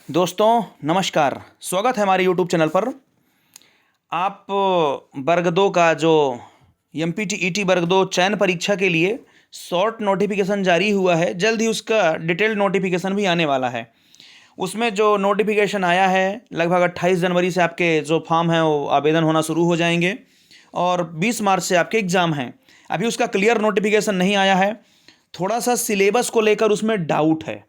दोस्तों नमस्कार, स्वागत है हमारे YouTube चैनल पर। आप वर्ग 2 का जो MPT-ET वर्ग 2 चयन परीक्षा के लिए शॉर्ट नोटिफिकेशन जारी हुआ है, जल्द ही उसका डिटेल्ड नोटिफिकेशन भी आने वाला है। उसमें जो नोटिफिकेशन आया है लगभग 28 जनवरी से आपके जो फॉर्म हैं वो आवेदन होना शुरू हो जाएंगे और 20 मार्च से आपके एग्ज़ाम हैं। अभी उसका क्लियर नोटिफिकेशन नहीं आया है। थोड़ा सा सिलेबस को लेकर उसमें डाउट है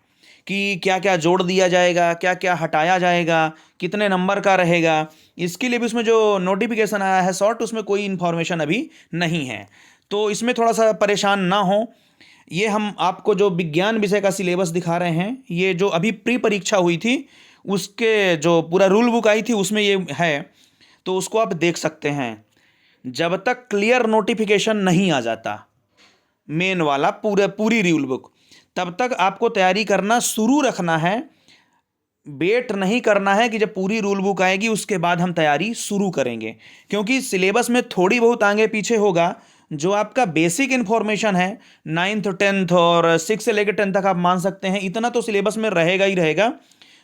कि क्या क्या जोड़ दिया जाएगा, क्या क्या हटाया जाएगा, कितने नंबर का रहेगा। इसके लिए भी उसमें जो नोटिफिकेशन आया है शॉर्ट, उसमें कोई इन्फॉर्मेशन अभी नहीं है। तो इसमें थोड़ा सा परेशान ना हो। ये हम आपको जो विज्ञान विषय का सिलेबस दिखा रहे हैं, ये जो अभी प्री परीक्षा हुई थी उसके जो पूरा रूल बुक आई थी उसमें ये है, तो उसको आप देख सकते हैं। जब तक क्लियर नोटिफिकेशन नहीं आ जाता मेन वाला पूरी रूल बुक, तब तक आपको तैयारी करना शुरू रखना है। वेट नहीं करना है कि जब पूरी रूल बुक आएगी उसके बाद हम तैयारी शुरू करेंगे, क्योंकि सिलेबस में थोड़ी बहुत आगे पीछे होगा। जो आपका बेसिक इन्फॉर्मेशन है 9th 10th और 6 से लेकर 10 तक आप मान सकते हैं, इतना तो सिलेबस में रहेगा ही रहेगा।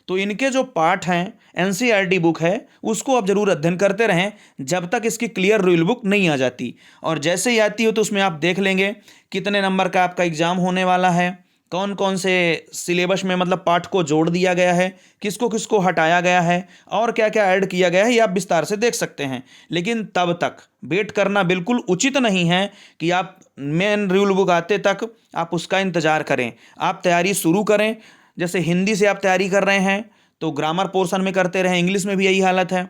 तो इनके जो पार्ट हैं NCERT बुक है उसको आप जरूर अध्ययन करते रहें जब तक इसकी क्लियर रूल बुक नहीं आ जाती। और जैसे ही आती हो तो उसमें आप देख लेंगे कितने नंबर का आपका एग्ज़ाम होने वाला है, कौन कौन से सिलेबस में मतलब पाठ को जोड़ दिया गया है, किसको किसको हटाया गया है और क्या क्या ऐड किया गया है, ये आप विस्तार से देख सकते हैं। लेकिन तब तक वेट करना बिल्कुल उचित नहीं है कि आप मेन रूल बुक आते तक आप उसका इंतज़ार करें। आप तैयारी शुरू करें। जैसे हिंदी से आप तैयारी कर रहे हैं तो ग्रामर पोर्शन में करते रहें, इंग्लिश में भी यही हालत है।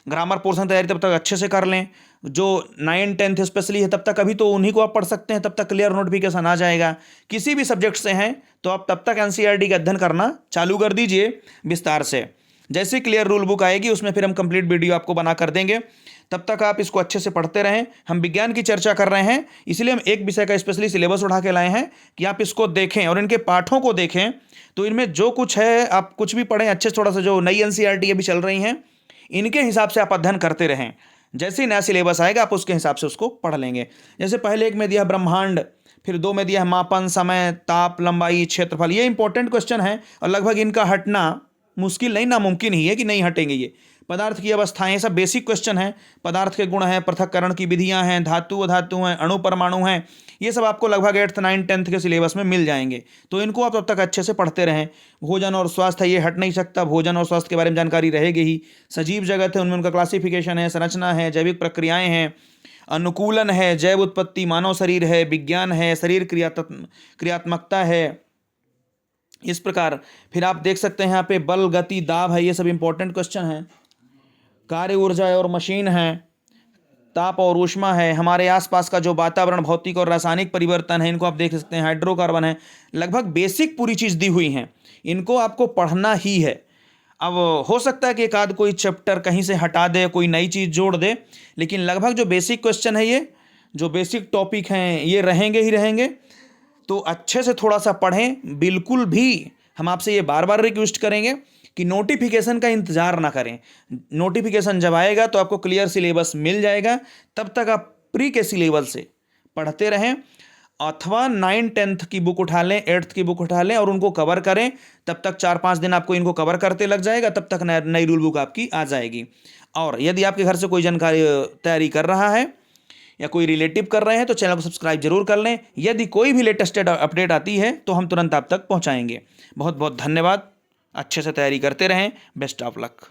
ग्रामर पोर्शन तैयारी तब तक अच्छे से कर लें। जो 9 10th स्पेशली है तब तक अभी तो उन्हीं को आप पढ़ सकते हैं, तब तक क्लियर नोटिफिकेशन आ जाएगा। किसी भी सब्जेक्ट से हैं तो आप तब तक NCERT का अध्ययन करना चालू कर दीजिए विस्तार से। जैसे क्लियर रूल बुक आएगी उसमें फिर हम कंप्लीट वीडियो आपको बना कर देंगे। तब तक आप इसको अच्छे से पढ़ते रहें। हम विज्ञान की चर्चा कर रहे हैं, इसलिए हम एक विषय का स्पेशली सिलेबस उठा के लाए हैं कि आप इसको देखें और इनके पाठों को देखें। तो इनमें जो कुछ है आप कुछ भी पढ़ें अच्छे से। थोड़ा सा जो नई NCERT अभी चल रही हैं इनके हिसाब से आप अध्ययन करते रहें। जैसे ही नया सिलेबस आएगा आप उसके हिसाब से उसको पढ़ लेंगे। जैसे पहले एक में दिया ब्रह्मांड, फिर 2 में दिया है मापन, समय, ताप, लंबाई, क्षेत्रफल। ये इंपॉर्टेंट क्वेश्चन है और लगभग इनका हटना मुश्किल नहीं, नामुमकिन ही है कि नहीं हटेंगे। ये पदार्थ की अवस्थाएं, सब बेसिक क्वेश्चन है। पदार्थ के गुण हैं, पृथक्करण की विधियां हैं, धातु अधातु हैं, अणु परमाणु हैं, ये सब आपको लगभग 8th 9th 10th के सिलेबस में मिल जाएंगे। तो इनको आप तब तक अच्छे से पढ़ते रहें। भोजन और स्वास्थ्य ये हट नहीं सकता, भोजन और स्वास्थ्य के बारे में जानकारी रहेगी ही। सजीव जगत है, उनमें उनका क्लासिफिकेशन है, संरचना है, जैविक प्रक्रियाएं हैं, अनुकूलन है, जैव उत्पत्ति, मानव शरीर है, विज्ञान है, शरीर क्रियात्मकता है। इस प्रकार फिर आप देख सकते हैं यहाँ पे बल, गति, दाब है, ये सब इंपॉर्टेंट क्वेश्चन हैं। कार्य ऊर्जा और मशीन है, ताप और ऊष्मा है, हमारे आसपास का जो वातावरण, भौतिक और रासायनिक परिवर्तन है, इनको आप देख सकते हैं। हाइड्रोकार्बन है। लगभग बेसिक पूरी चीज़ दी हुई हैं, इनको आपको पढ़ना ही है। अब हो सकता है कि एक आध कोई चैप्टर कहीं से हटा दे, कोई नई चीज़ जोड़ दे, लेकिन लगभग जो बेसिक क्वेश्चन है, ये जो बेसिक टॉपिक हैं ये रहेंगे ही रहेंगे। तो अच्छे से थोड़ा सा पढ़ें। बिल्कुल भी हम आपसे ये बार बार रिक्वेस्ट करेंगे कि नोटिफिकेशन का इंतज़ार ना करें। नोटिफिकेशन जब आएगा तो आपको क्लियर सिलेबस मिल जाएगा, तब तक आप प्री के सिलेबस से पढ़ते रहें। अथवा 9 10th की बुक उठा लें, 8th की बुक उठा लें और उनको कवर करें। तब तक 4-5 दिन आपको इनको कवर करते लग जाएगा, तब तक नई रूल बुक आपकी आ जाएगी। और यदि आपके घर से कोई जानकारी तैयारी कर रहा है या कोई रिलेटिव कर रहे हैं तो चैनल को सब्सक्राइब जरूर कर लें। यदि कोई भी लेटेस्ट अपडेट आती है तो हम तुरंत आप तक पहुंचाएंगे। बहुत बहुत धन्यवाद। अच्छे से तैयारी करते रहें। Best of luck.